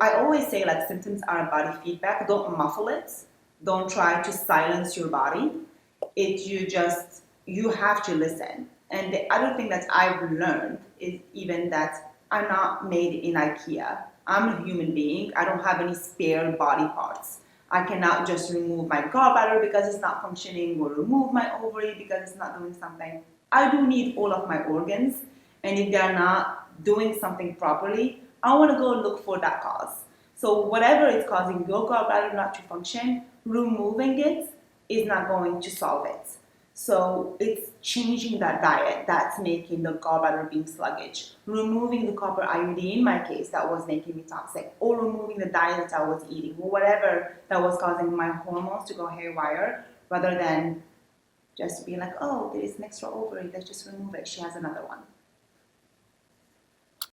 I always say, like, symptoms are body feedback. Don't muffle it. Don't try to silence your body. You have to listen. And the other thing that I've learned is even that I'm not made in Ikea. I'm a human being. I don't have any spare body parts. I cannot just remove my gallbladder because it's not functioning, or remove my ovary because it's not doing something. I do need all of my organs, and if they're not doing something properly, I want to go look for that cause. So whatever is causing your gallbladder not to function, removing it is not going to solve it. So it's changing that diet that's making the gallbladder being sluggish. Removing the copper iodine, in my case, that was making me toxic. Or removing the diet that I was eating, or whatever that was causing my hormones to go haywire, rather than just be like, oh, there is an extra ovary, let's just remove it. She has another one.